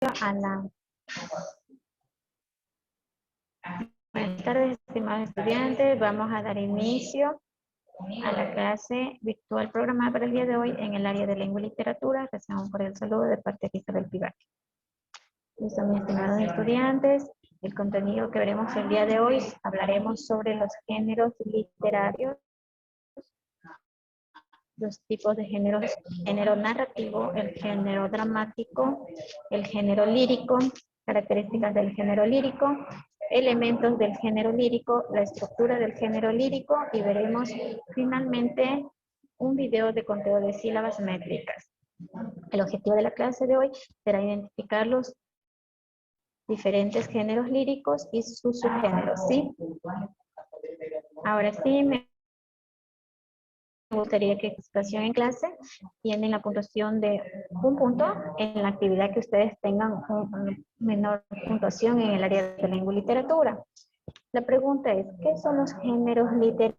a la... Buenas tardes, estimados estudiantes. Vamos a dar inicio a la clase virtual programada para el día de hoy en el área de lengua y literatura. Reciban un cordial saludo de parte de Isabel Pivar. Listo, mis estimados estudiantes. El contenido que veremos el día de hoy, hablaremos sobre los géneros literarios, los tipos de géneros: género narrativo, el género dramático, el género lírico, características del género lírico, elementos del género lírico, la estructura del género lírico, y veremos finalmente un video de conteo de sílabas métricas. El objetivo de la clase de hoy será identificar los diferentes géneros líricos y sus subgéneros, ¿sí? Ahora sí, me gustaría que la situación en clase tienen la puntuación de un punto en la actividad que ustedes tengan una menor puntuación en el área de lengua y literatura. La pregunta es, ¿qué son los géneros literarios?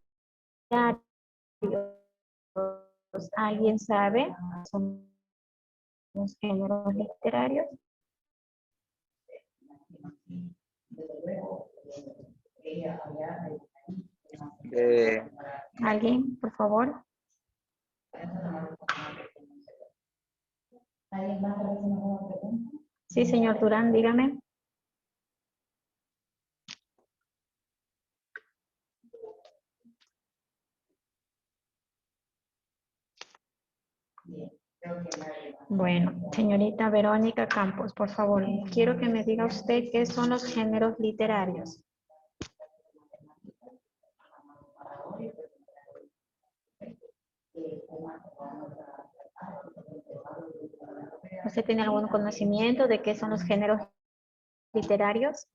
¿Alguien sabe? ¿Son los géneros literarios? ¿Alguien, por favor? Sí, señor Durán, dígame. Bueno, señorita Verónica Campos, por favor, quiero que me diga usted qué son los géneros literarios. ¿Usted tiene algún conocimiento de qué son los géneros literarios?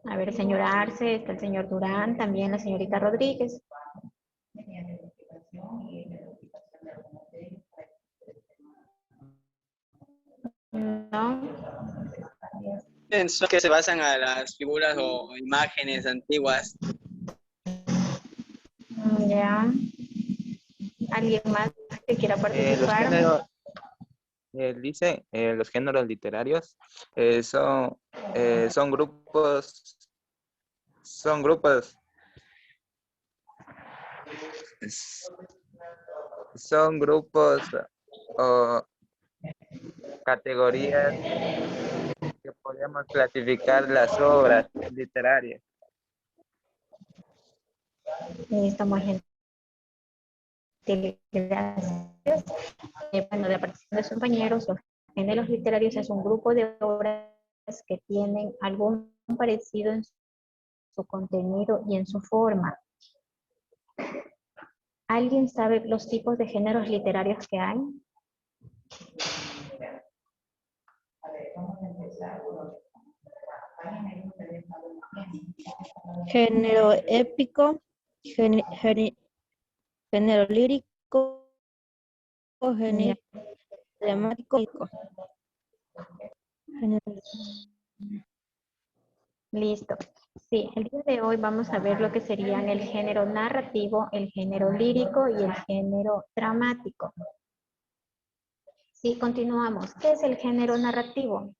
A ver, señor Arce, está el señor Durán, también la señorita Rodríguez. No. Son que se basan a las figuras o imágenes antiguas. Ya. ¿Alguien más que quiera participar? Los géneros literarios son grupos o categorías que podemos clasificar las obras literarias. Listo, muy bien. Gracias. Bueno, de la participación de sus compañeros, los géneros literarios es un grupo de obras que tienen algún parecido en su contenido y en su forma. ¿Alguien sabe los tipos de géneros literarios que hay? Género épico, género lírico, género dramático. Listo. Sí, el día de hoy vamos a ver lo que serían el género narrativo, el género lírico y el género dramático. Sí, continuamos. ¿Qué es el género narrativo?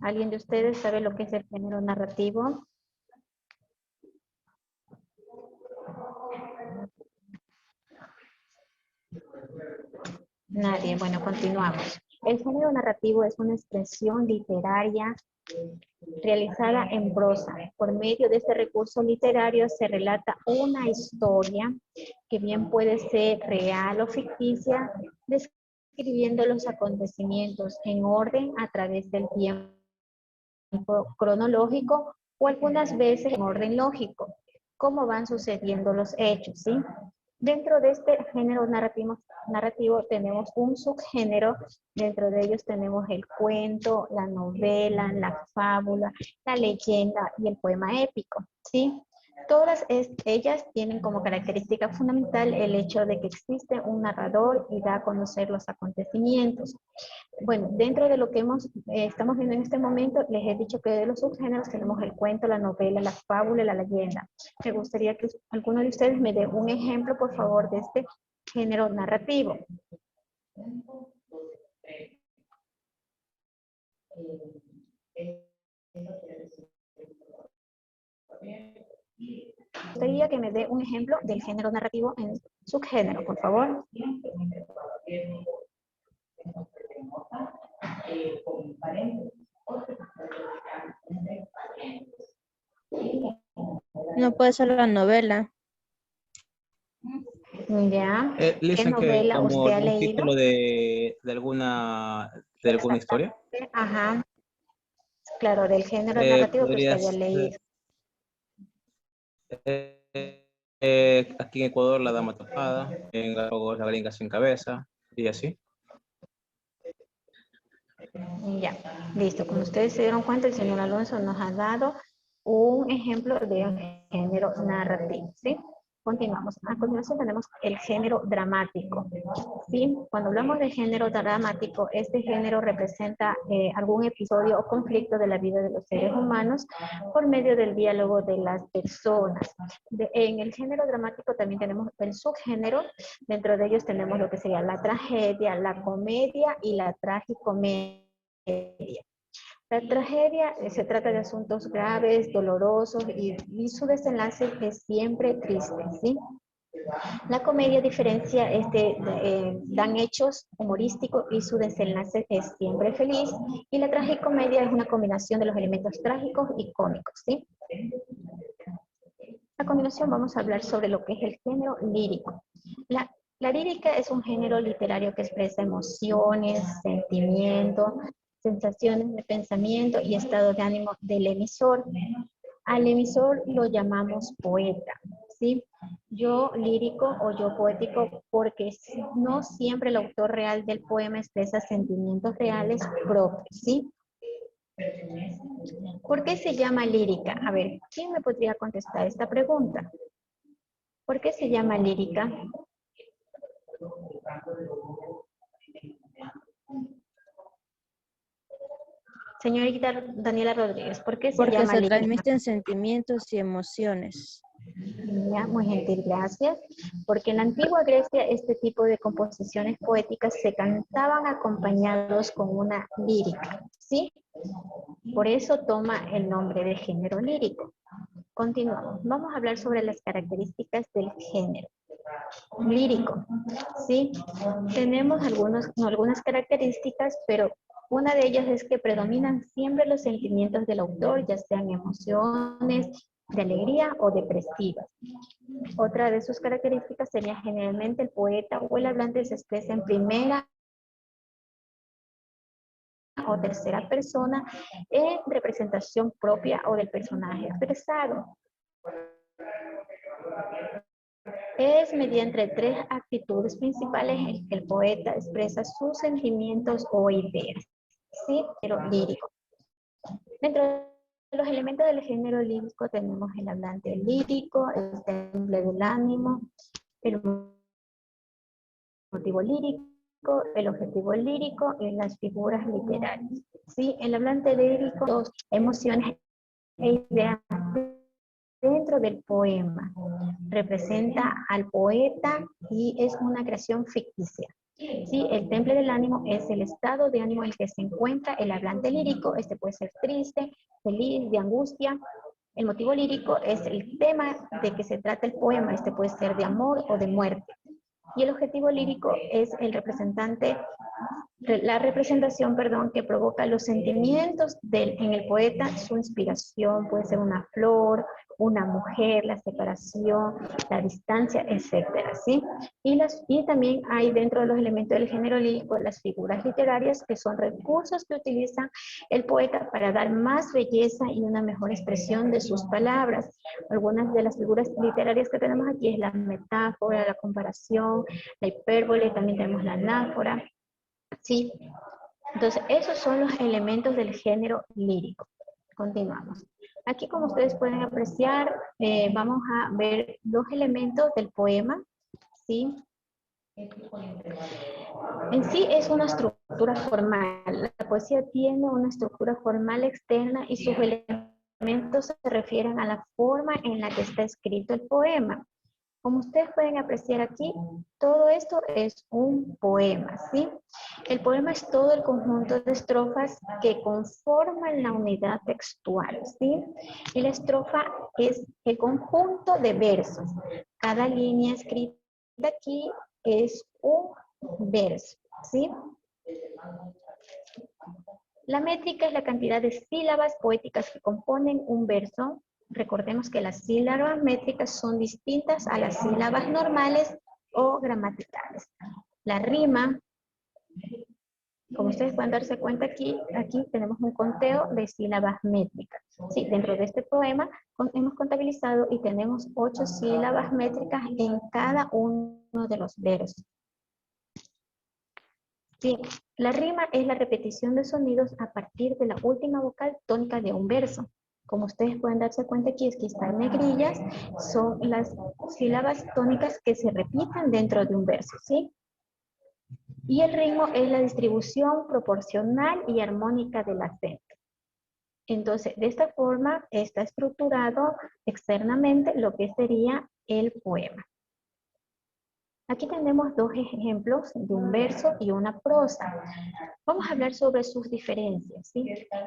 ¿Alguien de ustedes sabe lo que es el género narrativo? Nadie. Bueno, continuamos. El género narrativo es una expresión literaria realizada en prosa. Por medio de este recurso literario se relata una historia que bien puede ser real o ficticia, describiendo los acontecimientos en orden a través del tiempo cronológico o algunas veces en orden lógico, cómo van sucediendo los hechos, ¿sí? Dentro de este género narrativo tenemos un subgénero, dentro de ellos tenemos el cuento, la novela, la fábula, la leyenda y el poema épico, ¿sí? Todas ellas tienen como característica fundamental el hecho de que existe un narrador y da a conocer los acontecimientos. Bueno, dentro de lo que estamos viendo en este momento, les he dicho que de los subgéneros tenemos el cuento, la novela, la fábula y la leyenda. Me gustaría que alguno de ustedes me dé un ejemplo, por favor, de este género narrativo. Gustaría que me dé un ejemplo del género narrativo en subgénero, por favor. No puede ser la novela. Ya. ¿Qué Dicen que novela como usted ha algún leído? título de alguna historia. Ajá. Claro, del género narrativo que usted Podría haya leído. ser aquí en Ecuador La Dama Tapada, en Galapagos La Gringa Sin Cabeza y así. Ya, listo. Como ustedes se dieron cuenta, el señor Alonso nos ha dado un ejemplo de género narrativo, ¿sí? Continuamos. A continuación tenemos el género dramático, ¿sí? Cuando hablamos de género dramático, este género representa algún episodio o conflicto de la vida de los seres humanos por medio del diálogo de las personas. En el género dramático también tenemos el subgénero. Dentro de ellos tenemos lo que sería la tragedia, la comedia y la tragicomedia. La tragedia se trata de asuntos graves, dolorosos y su desenlace es siempre triste, ¿sí? La comedia diferencia dan hechos humorísticos y su desenlace es siempre feliz, y la tragicomedia es una combinación de los elementos trágicos y cómicos, ¿sí? A continuación vamos a hablar sobre lo que es el género lírico. La lírica es un género literario que expresa emociones, sentimientos, sensaciones de pensamiento y estado de ánimo del emisor. Al emisor lo llamamos poeta, ¿sí? Yo lírico o yo poético porque no siempre el autor real del poema expresa sentimientos reales propios, ¿sí? ¿Por qué se llama lírica? A ver, ¿quién me podría contestar esta pregunta? ¿Por qué se llama lírica? Señorita Daniela Rodríguez, ¿por qué se Porque llama se lírica? transmiten sentimientos y emociones. Ya, muy gentil, gracias. Porque en la antigua Grecia este tipo de composiciones poéticas se cantaban acompañados con una lírica, ¿sí? Por eso toma el nombre de género lírico. Continuamos. Vamos a hablar sobre las características del género lírico, ¿sí? Tenemos algunas características, pero una de ellas es que predominan siempre los sentimientos del autor, ya sean emociones de alegría o depresivas. Otra de sus características sería generalmente el poeta o el hablante se expresa en primera o tercera persona en representación propia o del personaje expresado. Es mediante tres actitudes principales en que el poeta expresa sus sentimientos o ideas, ¿sí? Pero lírico. Dentro de los elementos del género lírico tenemos el hablante lírico, el temple del ánimo, el motivo lírico, el objetivo lírico y las figuras literarias. ¿Sí? El hablante lírico, dos emociones e ideas dentro del poema. Representa al poeta y es una creación ficticia. Sí, el temple del ánimo es el estado de ánimo en el que se encuentra el hablante lírico. Este puede ser triste, feliz, de angustia. El motivo lírico es el tema de que se trata el poema. Este puede ser de amor o de muerte. Y el objetivo lírico es la representación, perdón, que provoca los sentimientos en el poeta, su inspiración, puede ser una flor, una mujer, la separación, la distancia, etcétera, ¿sí? Y también hay dentro de los elementos del género lírico las figuras literarias, que son recursos que utiliza el poeta para dar más belleza y una mejor expresión de sus palabras. Algunas de las figuras literarias que tenemos aquí es la metáfora, la comparación, la hipérbole, también tenemos la anáfora, ¿sí? Entonces, esos son los elementos del género lírico. Continuamos. Aquí, como ustedes pueden apreciar, vamos a ver dos elementos del poema, ¿sí? En sí es una estructura formal. La poesía tiene una estructura formal externa y sus elementos se refieren a la forma en la que está escrito el poema. Como ustedes pueden apreciar aquí, todo esto es un poema, ¿sí? El poema es todo el conjunto de estrofas que conforman la unidad textual, ¿sí? Y la estrofa es el conjunto de versos. Cada línea escrita aquí es un verso, ¿sí? La métrica es la cantidad de sílabas poéticas que componen un verso. Recordemos que las sílabas métricas son distintas a las sílabas normales o gramaticales. La rima, como ustedes pueden darse cuenta aquí tenemos un conteo de sílabas métricas. Sí, dentro de este poema hemos contabilizado y tenemos 8 sílabas métricas en cada uno de los versos. Sí, la rima es la repetición de sonidos a partir de la última vocal tónica de un verso. Como ustedes pueden darse cuenta aquí, es que están negrillas, son las sílabas tónicas que se repiten dentro de un verso, ¿sí? Y el ritmo es la distribución proporcional y armónica del acento. Entonces, de esta forma está estructurado externamente lo que sería el poema. Aquí tenemos dos ejemplos de un verso y una prosa. Vamos a hablar sobre sus diferencias, ¿sí?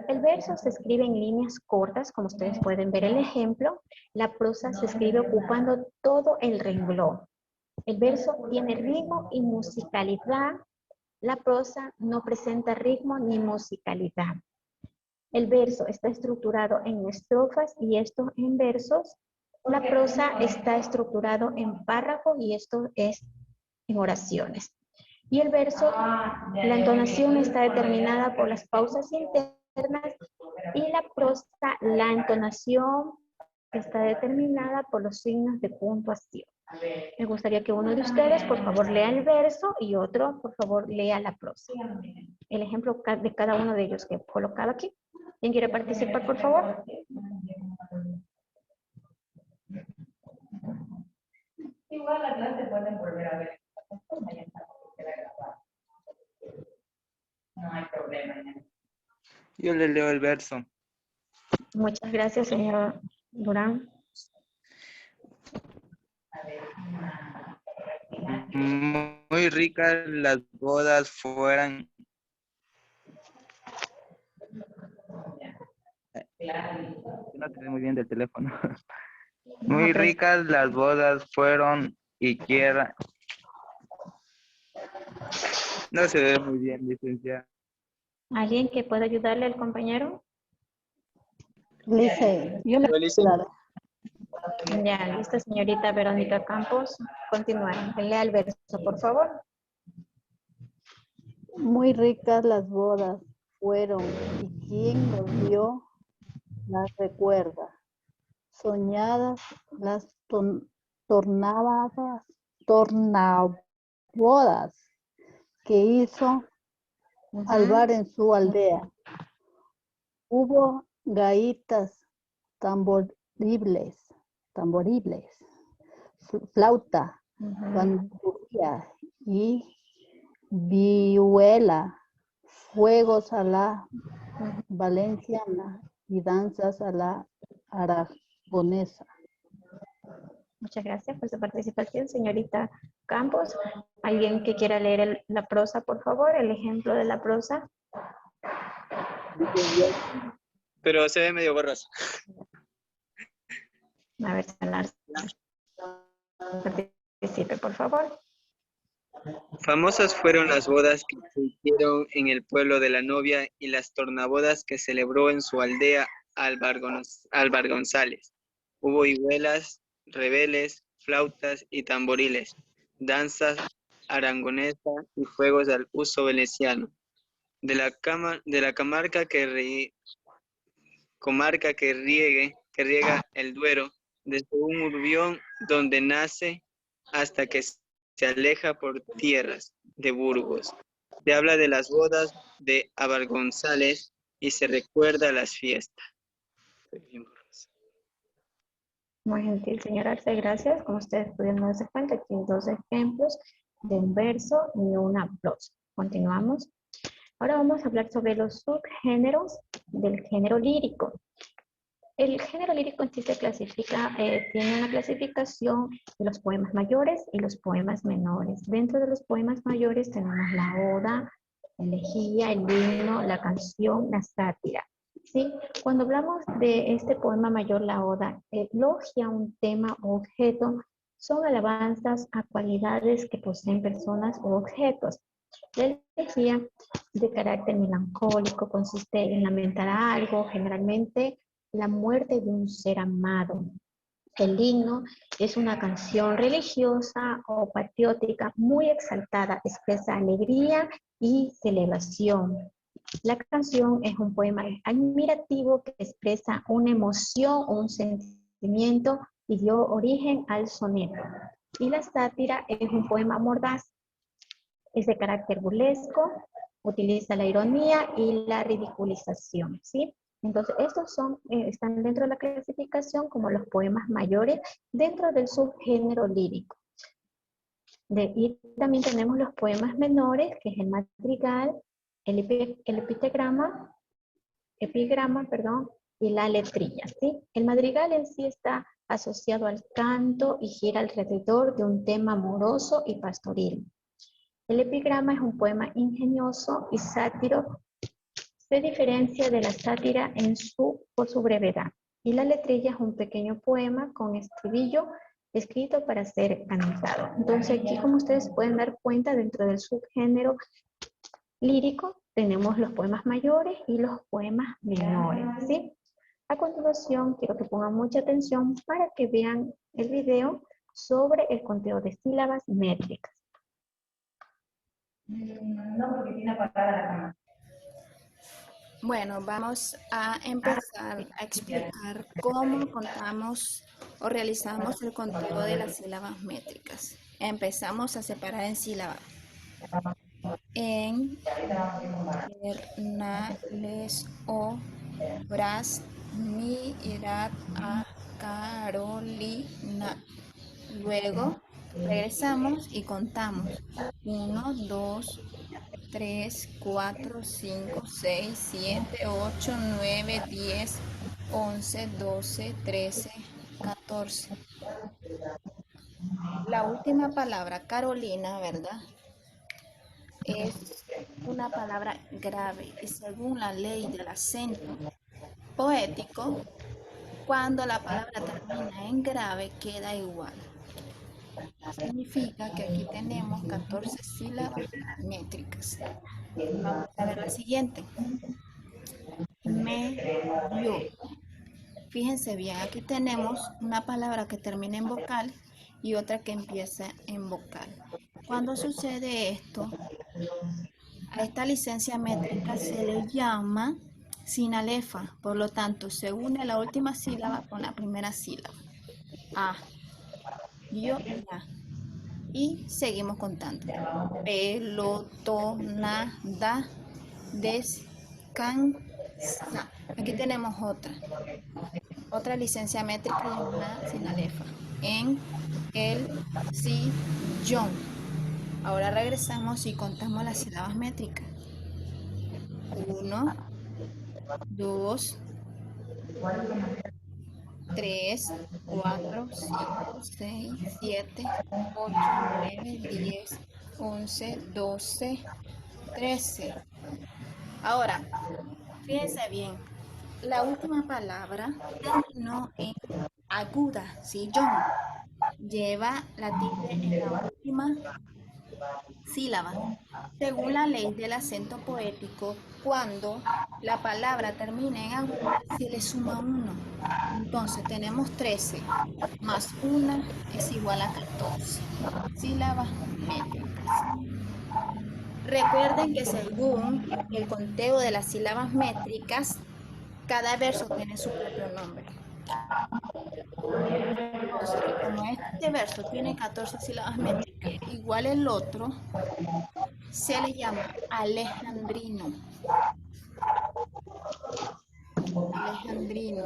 El verso se escribe en líneas cortas, como ustedes pueden ver el ejemplo. La prosa se escribe ocupando todo el renglón. El verso tiene ritmo y musicalidad. La prosa no presenta ritmo ni musicalidad. El verso está estructurado en estrofas y esto en versos. La prosa está estructurado en párrafos y esto es en oraciones. Y el verso, la entonación está determinada por las pausas internas y la prosa, la entonación está determinada por los signos de puntuación. Me gustaría que uno de ustedes, por favor, lea el verso y otro, por favor, lea la prosa. El ejemplo de cada uno de ellos que he colocado aquí. ¿Quién quiere participar, por favor? Igual la clase pueden volver a ver. No hay problema. Yo le leo el verso. Muchas gracias, señor Durán. Muy ricas las bodas fueran. No te veo muy bien del teléfono. Muy ricas las bodas fueron y quiera. No se ve muy bien, licenciada. ¿Alguien que pueda ayudarle al compañero? Lice, yo le ayudaré. Ya, listo, señorita Verónica Campos. Continúen. Lea el verso, por favor. Muy ricas las bodas fueron y quien los vio las recuerda. Soñadas las tornabodas que hizo Alvar en su aldea. Hubo gaitas tamboribles, flauta, bandurria y vihuela, fuegos a la valenciana y danzas a la aragonesa. Muchas gracias por su participación, señorita Campos. ¿Alguien que quiera leer la prosa, por favor? El ejemplo de la prosa. Pero se ve medio borroso. A ver, Salar. Participe, por favor. Famosas fueron las bodas que se hicieron en el pueblo de la novia y las tornabodas que celebró en su aldea Álvar González. Hubo hijuelas, rebeles, flautas y tamboriles, danzas aragonesa y fuegos al uso veneciano. De la comarca que riega el Duero, desde un urbión donde nace hasta que se aleja por tierras de Burgos. Se habla de las bodas de Álvar González y se recuerda las fiestas. Muy gentil, señor Arce, gracias. Como ustedes pudieron darse cuenta, aquí hay dos ejemplos de un verso y una prosa. Continuamos. Ahora vamos a hablar sobre los subgéneros del género lírico. El género lírico en sí se clasifica, tiene una clasificación de los poemas mayores y los poemas menores. Dentro de los poemas mayores tenemos la oda, la elegía, el himno, la canción, la sátira. ¿Sí? Cuando hablamos de este poema mayor, la oda, elogia un tema o objeto, son alabanzas a cualidades que poseen personas o objetos. La elegía de carácter melancólico consiste en lamentar algo, generalmente la muerte de un ser amado. El himno es una canción religiosa o patriótica muy exaltada, expresa alegría y celebración. La canción es un poema admirativo que expresa una emoción o un sentimiento y dio origen al soneto. Y la sátira es un poema mordaz, es de carácter burlesco, utiliza la ironía y la ridiculización, ¿sí? Entonces, estos están dentro de la clasificación como los poemas mayores dentro del subgénero lírico. Y también tenemos los poemas menores, que es el madrigal, el epigrama, y la letrilla, ¿sí? El madrigal en sí está asociado al canto y gira alrededor de un tema amoroso y pastoril. El epigrama es un poema ingenioso y sátiro. Se diferencia de la sátira por su brevedad. Y la letrilla es un pequeño poema con estribillo escrito para ser cantado. Entonces aquí, como ustedes pueden dar cuenta, dentro del subgénero lírico tenemos los poemas mayores y los poemas menores, ¿sí? A continuación, quiero que pongan mucha atención para que vean el video sobre el conteo de sílabas métricas. No, porque tiene apagada la cámara. Bueno, vamos a empezar a explicar cómo contamos o realizamos el conteo de las sílabas métricas. Empezamos a separar en sílabas. En, na, les, o, bras, mi, irat, a, Carolina. Luego regresamos y contamos. 1, 2, 3, 4, 5, 6, 7, 8, 9, 10, 11, 12, 13, 14. La última palabra, Carolina, ¿verdad? Es una palabra grave y según la ley del acento poético, cuando la palabra termina en grave queda igual. Significa que aquí tenemos 14 sílabas métricas. Vamos a ver la siguiente. Medio. Fíjense bien, aquí tenemos una palabra que termina en vocal y otra que empieza en vocal. Cuando sucede esto, a esta licencia métrica se le llama sinalefa, por lo tanto se une la última sílaba con la primera sílaba. A, yo, ya. Y seguimos contando. Pelotonada, descansa. Aquí tenemos otra licencia métrica llamada sinalefa. En el sillón. Ahora regresamos y contamos las sílabas métricas. 1, 2, 3, 4, 5, 6, 7, 8, 9, 10, 11, 12, 13. Ahora, fíjense bien, la última palabra terminó en aguda, sillón. Lleva la tilde en la última sílaba. Según la ley del acento poético, cuando la palabra termina en aguda, se le suma 1. Entonces tenemos 13 más 1 es igual a 14 sílabas métricas. Recuerden que según el conteo de las sílabas métricas, cada verso tiene su propio nombre. Entonces, como este verso tiene 14 sílabas métricas, igual el otro, se le llama alejandrino. Alejandrino.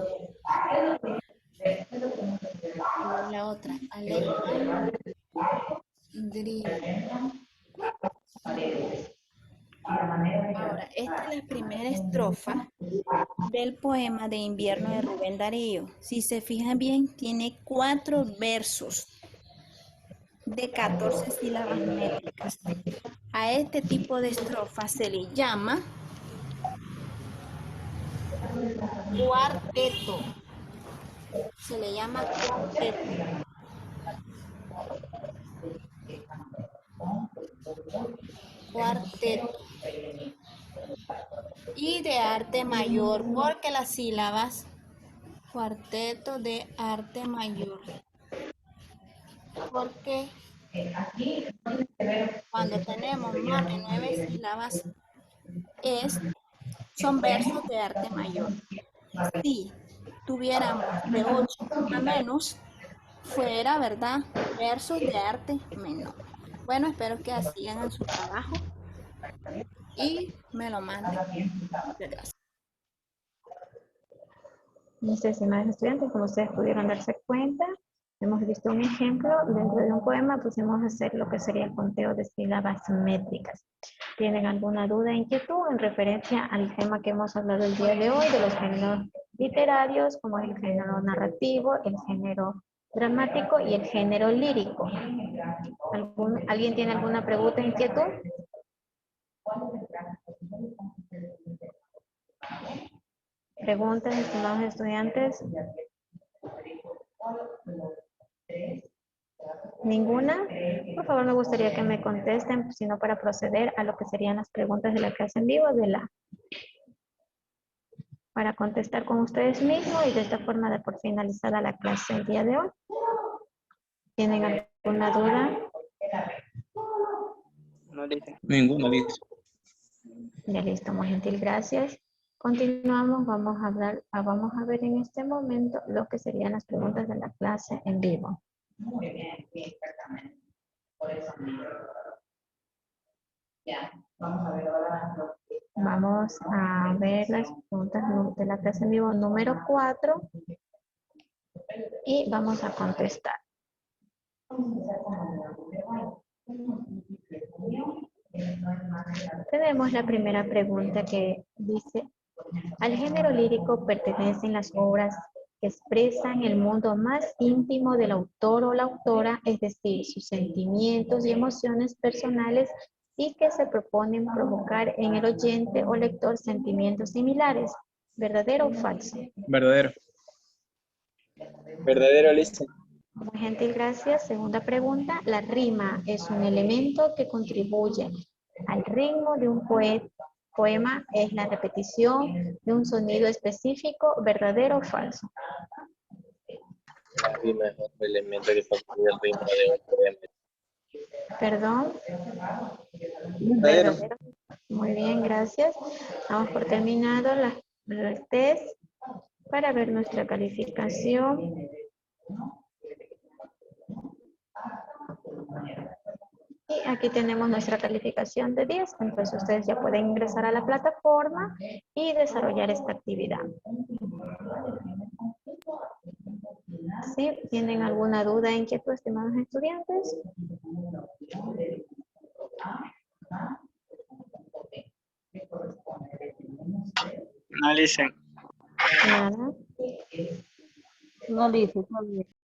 Y la otra, alejandrino. Ahora, esta es la primera primera estrofa del poema de invierno de Rubén Darío. Si se fijan bien, tiene 4 versos de 14 sílabas métricas. A este tipo de estrofa se le llama cuarteto. Se le llama cuarteto. Cuarteto. Y de arte mayor, porque las sílabas, cuarteto de arte mayor. Porque cuando tenemos más de 9 sílabas, son versos de arte mayor. Si tuviéramos de 8 a menos, fuera, ¿verdad? Versos de arte menor. Bueno, espero que así hagan su trabajo y me lo manden. Muchas gracias. Mis estimados estudiantes, como ustedes pudieron darse cuenta, hemos visto un ejemplo. Dentro de un poema pusimos a hacer lo que sería el conteo de sílabas métricas. ¿Tienen alguna duda, inquietud en referencia al tema que hemos hablado el día de hoy, de los géneros literarios, como el género narrativo, el género dramático y el género lírico? ¿Alguien tiene alguna pregunta, inquietud? ¿Preguntas, estimados estudiantes? ¿Ninguna? Por favor, me gustaría que me contesten, sino para proceder a lo que serían las preguntas de la clase en vivo, para contestar con ustedes mismos y de esta forma de por finalizada la clase el día de hoy. ¿Tienen alguna duda? No dice. Ninguna, dice. Ya listo, muy gentil, gracias. Continuamos, vamos a ver en este momento lo que serían las preguntas de la clase en vivo. Muy bien, exactamente. Por eso mismo. Ya, vamos a ver ahora. Vamos a ver las preguntas de la clase en vivo número 4 y vamos a contestar. Tenemos la primera pregunta que dice: al género lírico pertenecen las obras que expresan el mundo más íntimo del autor o la autora, es decir, sus sentimientos y emociones personales, y que se proponen provocar en el oyente o lector sentimientos similares. ¿Verdadero o falso? Verdadero. Verdadero, listo. Muy gentil, gracias. Segunda pregunta: la rima es un elemento que contribuye al ritmo de un poema, es la repetición de un sonido específico. ¿Verdadero o falso? La rima es otro elemento que contribuye al ritmo de un poema. Perdón. Verdadero. Verdadero. Muy bien, gracias. Damos por terminado el test para ver nuestra calificación. Y aquí tenemos nuestra calificación de 10. Entonces ustedes ya pueden ingresar a la plataforma y desarrollar esta actividad. ¿Sí? ¿Tienen alguna duda, inquietud, estimados estudiantes? No dicen. Nada. No dice, está bien.